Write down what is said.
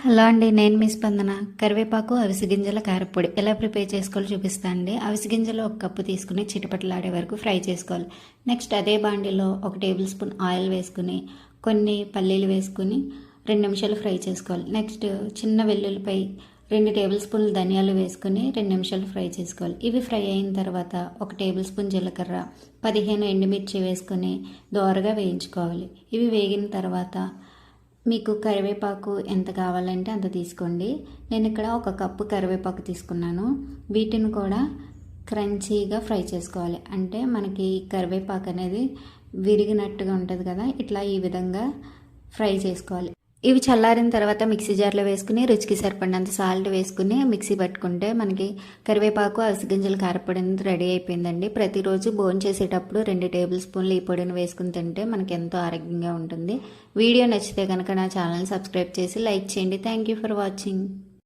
Hello అండి. నేను మీ స్పందన. కరివేపాకు, అవిసె గింజల కారప్పొడి ఎలా ప్రిపేర్ చేసుకోవాలో చూపిస్తాను అండి. అవిసె గింజలు ఒక కప్పు తీసుకుని చిటపటలాడే వరకు ఫ్రై చేసుకోవాలి. నెక్స్ట్ అదే బాండిలో 1 టేబుల్ స్పూన్ ఆయిల్ వేసుకుని కొన్ని పల్లీలు వేసుకుని 2 నిమిషాలు ఫ్రై చేసుకోవాలి. నెక్స్ట్ చిన్న వెల్లుల్లిపై 2 టేబుల్ స్పూన్లు ధనియాలు వేసుకుని 2 నిమిషాలు ఫ్రై చేసుకోవాలి. ఇవి ఫ్రై అయిన తర్వాత 1 టేబుల్ స్పూన్ జీలకర్ర, 15 ఎండుమిర్చి వేసుకొని దోరగా వేయించుకోవాలి. ఇవి వేగిన తర్వాత మీకు కరివేపాకు ఎంత కావాలంటే అంత తీసుకోండి. నేను ఇక్కడ 1 కప్పు కరివేపాకు తీసుకున్నాను. వీటిని కూడా క్రంచీగా ఫ్రై చేసుకోవాలి. అంటే మనకి కరివేపాకు అనేది విరిగినట్టుగా ఉంటుంది కదా, ఇట్లా ఈ విధంగా ఫ్రై చేసుకోవాలి. ఇవి చల్లారిన తర్వాత మిక్సీ జార్లో వేసుకుని రుచికి సరిపడినంత సాల్ట్ వేసుకుని మిక్సీ పట్టుకుంటే మనకి కరివేపాకు, అవిసె గింజల కారపొడి అనేది రెడీ అయిపోయిందండి. ప్రతిరోజు భోజనం చేసేటప్పుడు 2 టేబుల్ స్పూన్లు ఈ పొడిని వేసుకుని తింటే మనకి ఎంతో ఆరోగ్యంగా ఉంటుంది. వీడియో నచ్చితే కనుక నా ఛానల్ సబ్స్క్రైబ్ చేసి లైక్ చేయండి. Thank you for watching.